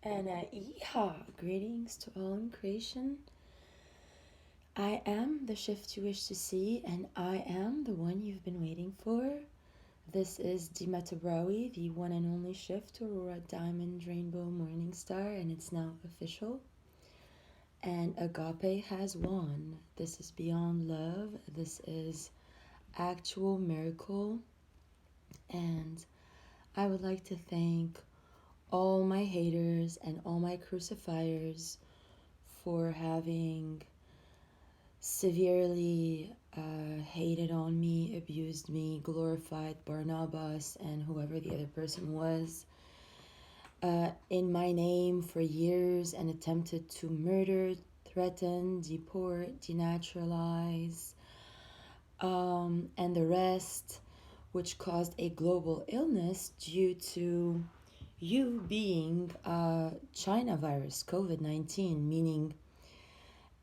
And yeehaw! Greetings to all in creation. I am the shift you wish to see, and I am the one you've been waiting for. This is Dima Tabrawi, the one and only shift to Aurora Diamond Rainbow Morning Star, and it's now official. And Agape has won. This is beyond love. This is actual miracle. And I would like to thank all my haters and all my crucifiers for having severely hated on me, abused me, glorified Barnabas and whoever the other person was in my name for years and attempted to murder, threaten, deport, denaturalize, and the rest, which caused a global illness due to you being China virus, COVID-19, meaning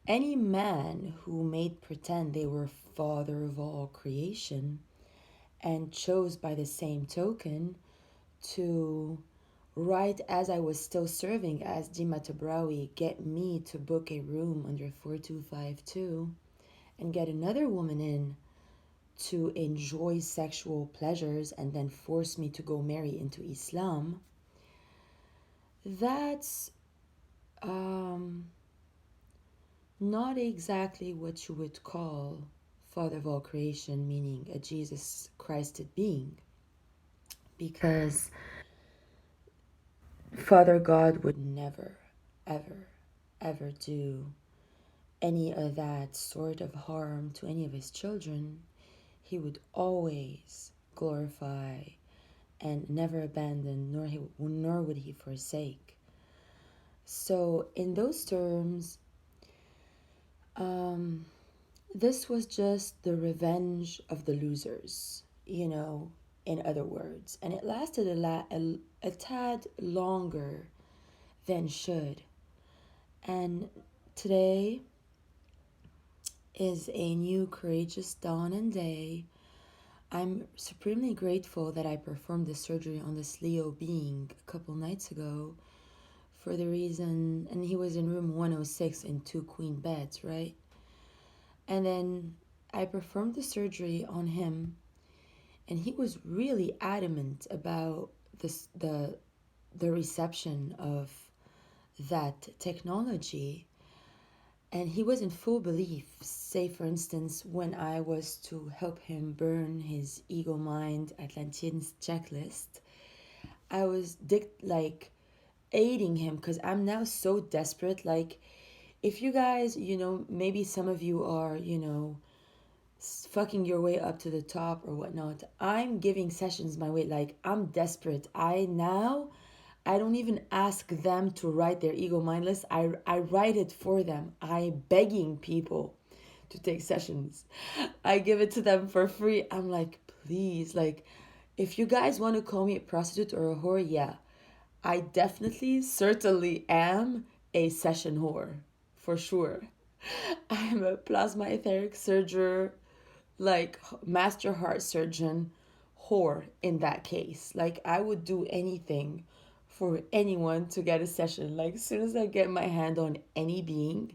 any man who made pretend they were father of all creation and chose by the same token to, right as I was still serving as Dima Tabrawi, get me to book a room under 4252 and get another woman in to enjoy sexual pleasures and then force me to go marry into Islam, that's not exactly what you would call Father of all creation, meaning a Jesus Christed being. Because Father God would never, ever, ever do any of that sort of harm to any of his children. He would always glorify and never abandon, nor would he forsake. So, in those terms, this was just the revenge of the losers, in other words. And it lasted a tad longer than should. And today is a new courageous dawn and day. I'm supremely grateful that I performed the surgery on this Leo being a couple nights ago for the reason, and he was in room 106 in 2 queen beds, right? And then I performed the surgery on him, and he was really adamant about the reception of that technology. And he was in full belief. Say, for instance, when I was to help him burn his ego mind Atlantean's checklist, I was aiding him because I'm now so desperate. Like, if you guys, maybe some of you are, fucking your way up to the top or whatnot. I'm giving sessions my way. Like, I'm desperate. I don't even ask them to write their ego mind list. I write it for them. I begging people to take sessions. I give it to them for free. I'm like, please, like, if you guys want to call me a prostitute or a whore, yeah. I definitely, certainly am a session whore. For sure. I'm a plasma etheric surgeon, like master heart surgeon whore in that case. Like, I would do anything for anyone to get a session. Like, as soon as I get my hand on any being,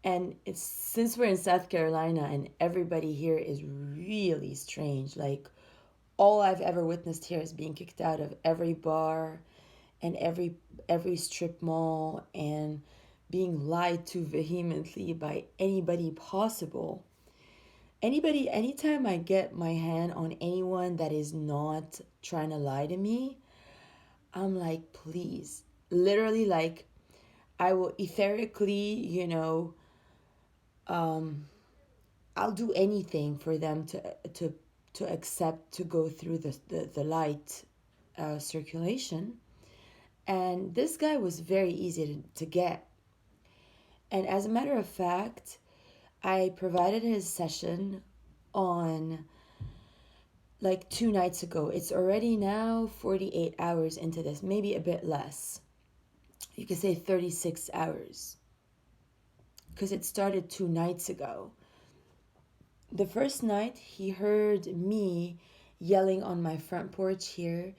and it's since we're in South Carolina and everybody here is really strange. Like, all I've ever witnessed here is being kicked out of every bar and every strip mall and being lied to vehemently by anybody possible. Anytime I get my hand on anyone that is not trying to lie to me, I'm like, please. Literally, like, I will etherically, I'll do anything for them to accept to go through the light circulation. And this guy was very easy to get. And as a matter of fact, I provided his session on like 2 nights ago. It's already now 48 hours into this, maybe a bit less. You could say 36 hours. Because it started 2 nights ago. The first night, he heard me yelling on my front porch here,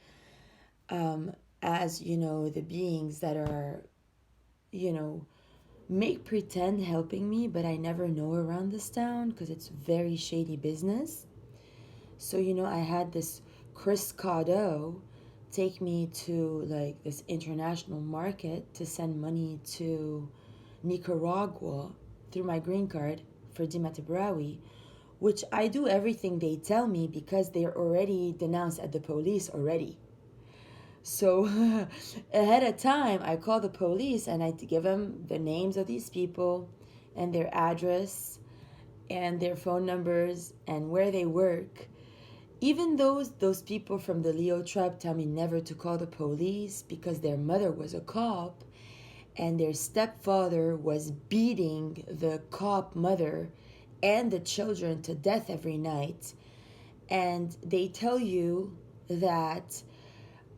as, the beings that are, you know, make pretend helping me, but I never know around this town because it's very shady business. So, I had this Chris Caudo take me to like this international market to send money to Nicaragua through my green card for Dima Tabrawi, which I do everything they tell me because they're already denounced at the police already. So ahead of time, I call the police and I give them the names of these people and their address and their phone numbers and where they work. Even those people from the Leo tribe tell me never to call the police because their mother was a cop and their stepfather was beating the cop mother and the children to death every night. And they tell you that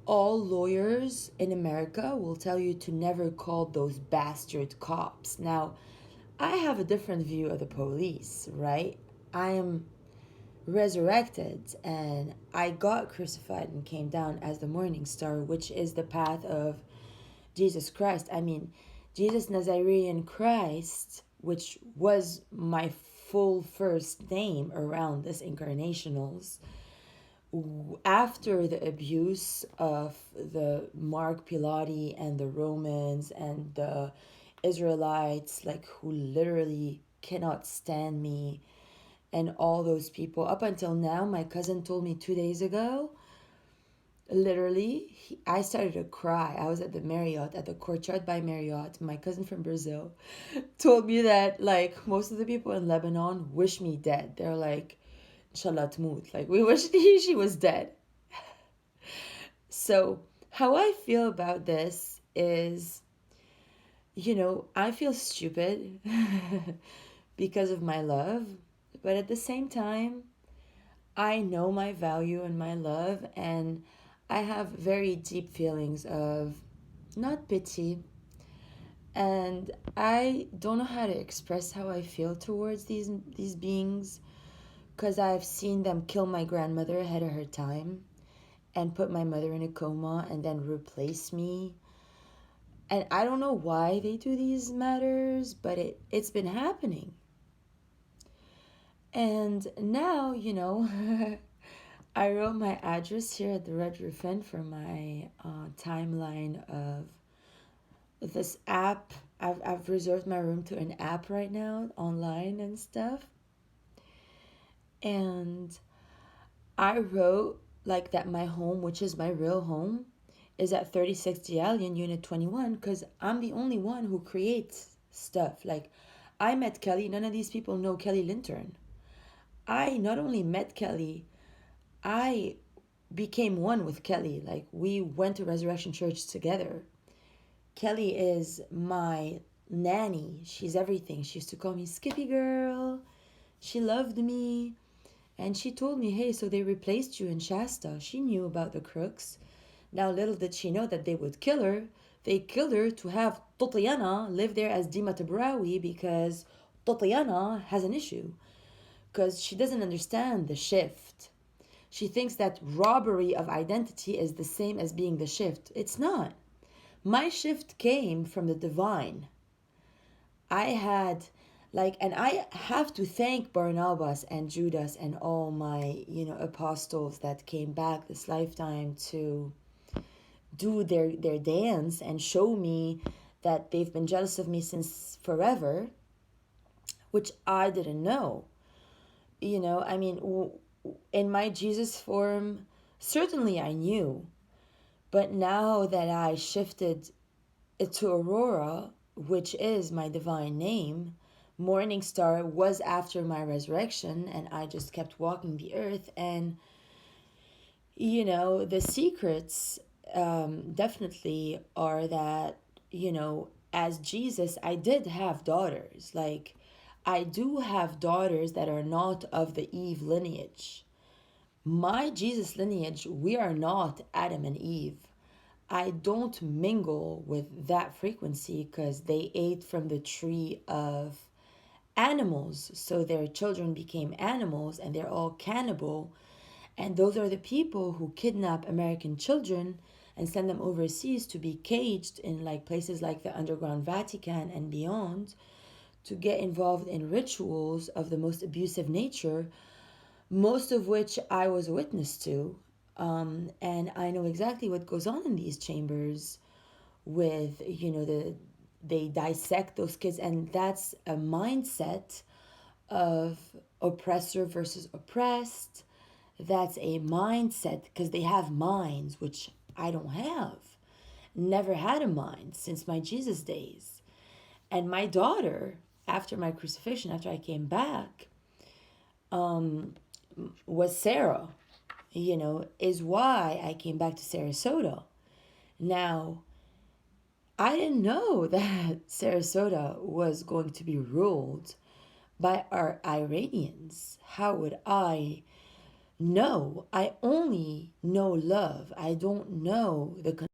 all lawyers in America will tell you to never call those bastard cops. Now, I have a different view of the police, right? I am resurrected and I got crucified and came down as the morning star, which is the path of Jesus Christ. I mean, Jesus Nazarene Christ, which was my full first name around this incarnationals, after the abuse of the Mark Pilati and the Romans and the Israelites, like who literally cannot stand me, and all those people, up until now, my cousin told me 2 days ago, literally, I started to cry. I was at the Marriott, at the Courtyard by Marriott. My cousin from Brazil told me that, like, most of the people in Lebanon wish me dead. They're like, Inshallah tmut. Like, we wish she was dead. So, how I feel about this is, I feel stupid because of my love, but at the same time, I know my value and my love, and I have very deep feelings of not pity, and I don't know how to express how I feel towards these beings because I've seen them kill my grandmother ahead of her time and put my mother in a coma and then replace me. And I don't know why they do these matters, but it's been happening. And now, I wrote my address here at the Red Roof Inn for my timeline of this app. I've reserved my room to an app right now, online and stuff. And I wrote like that my home, which is my real home, is at 36 Dialian, Unit 21, because I'm the only one who creates stuff. Like, I met Kelly. None of these people know Kelly Lintern. I not only met Kelly, I became one with Kelly. Like, we went to Resurrection Church together. Kelly is my nanny. She's everything. She used to call me Skippy Girl. She loved me. And she told me, hey, so they replaced you in Shasta. She knew about the crooks. Now, little did she know that they would kill her. They killed her to have Tatiana live there as Dima Tabrawi because Tatiana has an issue. Because she doesn't understand the shift. She thinks that robbery of identity is the same as being the shift. It's not. My shift came from the divine. I had, and I have to thank Barnabas and Judas and all my, apostles that came back this lifetime to do their dance and show me that they've been jealous of me since forever, which I didn't know. I mean, in my Jesus form, certainly I knew. But now that I shifted to Aurora, which is my divine name, Morning Star was after my resurrection, and I just kept walking the earth. And, the secrets definitely are that, as Jesus, I did have daughters. Like, I do have daughters that are not of the Eve lineage. My Jesus lineage, we are not Adam and Eve. I don't mingle with that frequency because they ate from the tree of animals. So their children became animals and they're all cannibal. And those are the people who kidnap American children and send them overseas to be caged in like places like the underground Vatican and beyond, to get involved in rituals of the most abusive nature, most of which I was a witness to. And I know exactly what goes on in these chambers with, they dissect those kids, and that's a mindset of oppressor versus oppressed. That's a mindset because they have minds, which I don't have. Never had a mind since my Jesus days. And my daughter, after my crucifixion, after I came back, was Sarah, is why I came back to Sarasota. Now, I didn't know that Sarasota was going to be ruled by our Iranians. How would I know? I only know love. I don't know the